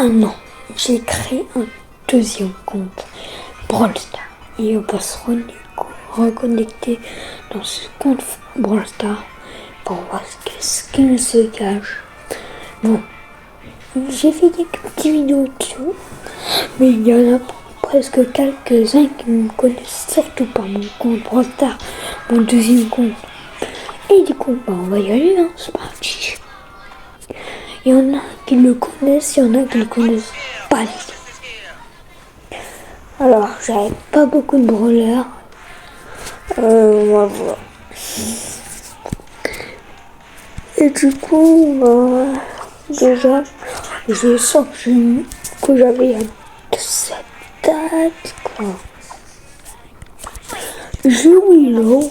un an, j'ai créé un deuxième compte Brawl Stars et on va se reconnecter dans ce compte Brawl Stars pour voir quel skin se cache. Bon, j'ai fait quelques petites vidéos dessus, mais il y en a presque quelques-uns qui ne me connaissent surtout pas mon compte Brawl Stars, mon deuxième compte. Et du coup, on va y aller, hein, c'est parti. Il y en a qui le connaissent, il y en a qui le connaissent pas du tout. Alors, j'avais pas beaucoup de brawlers. Voilà. Et du coup, déjà, j'ai sorti que j'avais cette date, quoi. J'ai Willow.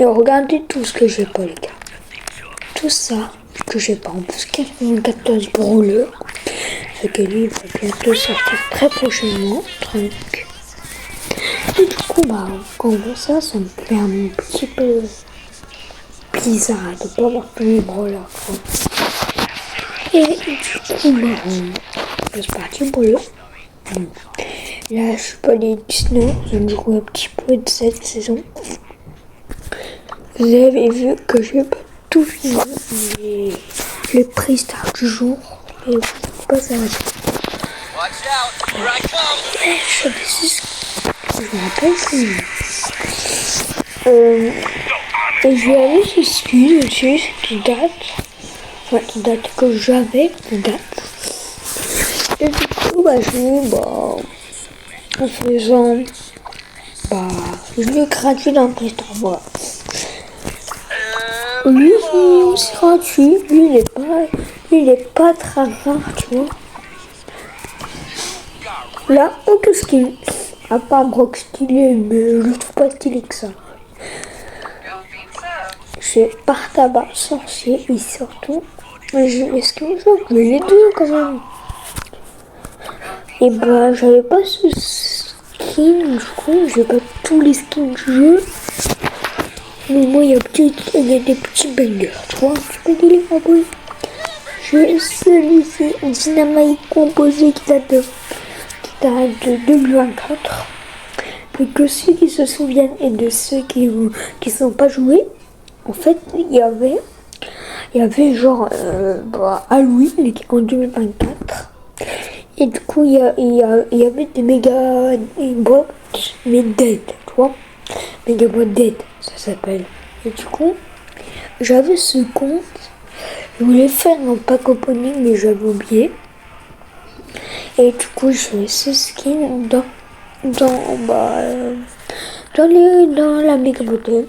Et regardez tout ce que j'ai pas, les gars. Tout ça que j'ai pas. En plus, 94 brawlers. Ce que lui, il va bientôt sortir très prochainement. Truc. Et du coup, quand on voit ça, ça me fait un petit peu bizarre de pas avoir tous les brawlers, quoi. Et du coup, c'est parti pour le. Là, je suis pas les 19, j'ai joué un petit peu de cette saison. Vous avez vu que j'ai pas tout fini, mais les prix stars du jour, et vous pas ça. Je me rappelle plus. Et je vais aller ce skin aussi, cette date. Enfin, cette date que j'avais, cette date. Et du coup, je l'ai, en faisant, je l'ai gratuit dans le Play Store, voilà. Lui, il est aussi gratuit. Lui, il est pas très rare, tu vois. Là, aucun skin. À part Brock stylé, mais je le trouve pas stylé que ça. J'ai Partaba sorcier et surtout, j'ai les skins, mais les deux quand même. Et j'avais pas ce skin, du coup, j'ai pas tous les skins du jeu. Mais moi, il y a des petits bangers, tu vois, un petit peu de les favoris. J'ai celui-ci, Dynamite composé qui date de 2024. Et que ceux qui se souviennent et de ceux qui sont pas joués, en fait, il y avait genre Halloween en 2024. Et du coup, il y avait des méga bots, mais dead, tu vois. Méga bots dead, ça s'appelle. Et du coup, j'avais ce compte. Je voulais faire un pack opening, mais j'avais oublié. Et du coup, je fais ce skin dans la méga bottle.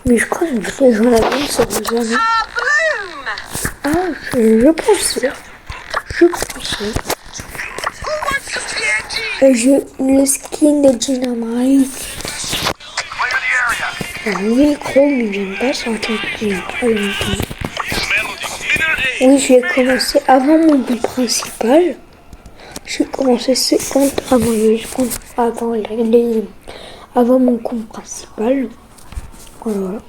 Mais je crois que j'en avais une sur les amis. Ah, je pensais. Et j'ai le skin de Dynamite. Oui, gros, mais j'aime pas sortir depuis pas longtemps. Oui, j'ai commencé avant mon compte principal. J'ai commencé ce compte avant mon compte principal. Voilà.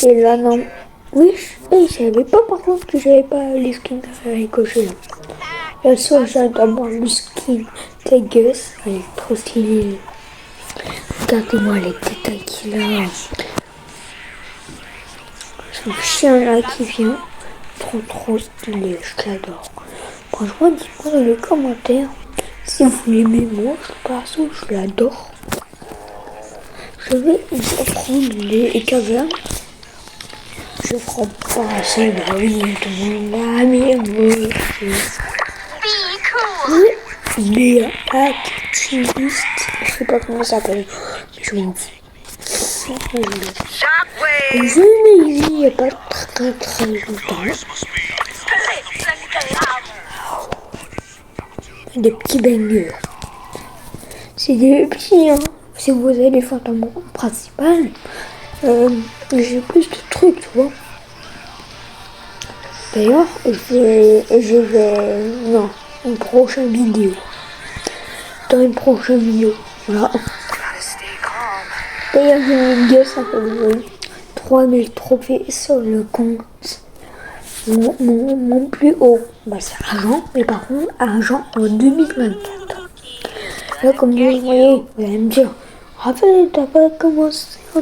Et là, non. Oui, je savais pas par contre que j'avais pas les skins à ricocher là. La seule, j'adore le skin Tegus. Elle est trop stylée. Regardez-moi les détails qu'il a. Ce chien là qui vient. Trop stylé, je l'adore. Franchement, dites-moi dans les commentaires si vous l'aimez. Moi, je l'adore. Je vais prendre les cavernes. Je prends pas assez, oui, tout le monde là, mais moi, mais activiste, je sais pas comment ça s'appelle, je m'en fous. Je l'ai vu il n'y a pas très longtemps. Des petits bangers. C'est des petits, hein. Si vous allez faire dans mon compte principal, j'ai plus de trucs, tu vois. D'ailleurs, je vais, non, une prochaine vidéo. Dans une prochaine vidéo, voilà. D'ailleurs, j'ai une vidéo, ça fait 3000 trophées sur le compte. Mon plus haut, c'est argent, mais par contre, argent en 2024. Là, comme vous voyez, vous allez me dire, Raphaël, t'as pas commencé en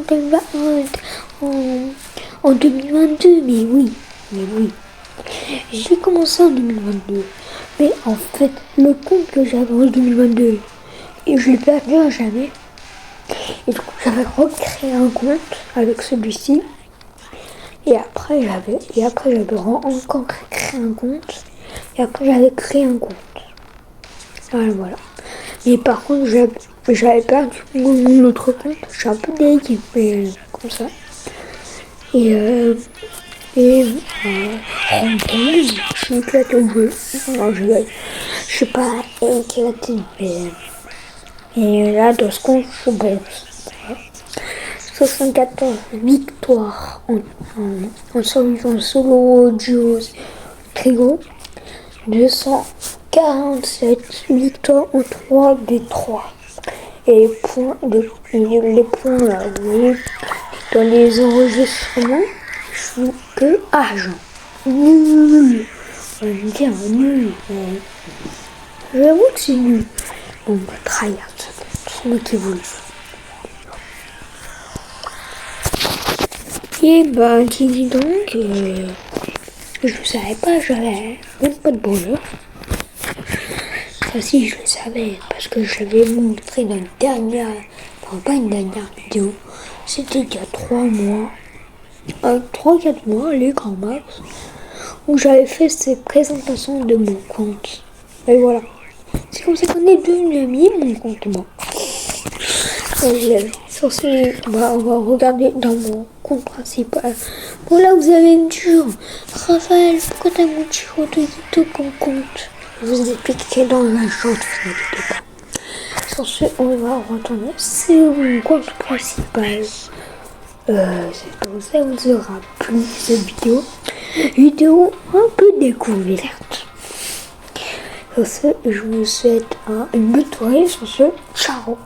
2022, mais oui. J'ai commencé en 2022, mais en fait, le compte que j'avais en 2022, et je l'ai perdu à jamais. Et du coup, j'avais recréé un compte avec celui-ci. Et après, j'avais encore créé un compte. Et après, j'avais créé un compte. Voilà. Mais par contre, j'avais perdu mon autre compte. Je suis un peu dégueu, mais comme ça. Je suis éclaté au jeu. Non, je suis pas éclaté, mais... Et là, dans ce compte, je suis bon. 74 victoires en survivant solo, duo, trio. 247 victoires en 3v3. Et les points là, vous voyez, dans les enregistrements, je suis que argent. Nul. On va me dire nul. J'avoue que c'est nul. Bon, tryhard, c'est moi qui vous le dis. Et qui dit donc, je ne savais pas, j'avais même pas de bonheur. Ça si, je le savais, parce que je l'avais montré dans une dernière, pas une dernière vidéo, c'était il y a 3 mois, 3-4 mois, les grands max, où j'avais fait cette présentation de mon compte. Et voilà. C'est comme ça qu'on est devenus amis, mon compte, moi. Sur ce, on va regarder dans mon compte principal. Bon, là, vous allez me dire, Raphaël, pourquoi t'as mon Chiro de Yito comme compte? Je vous expliquerai dans la chante, vous inquiétez pas. Sur ce, on va retourner sur mon compte principal. C'est comme ça, vous aura plu cette vidéo un peu découverte. Sur ce, je vous souhaite une bonne soirée. Sur ce, ciao.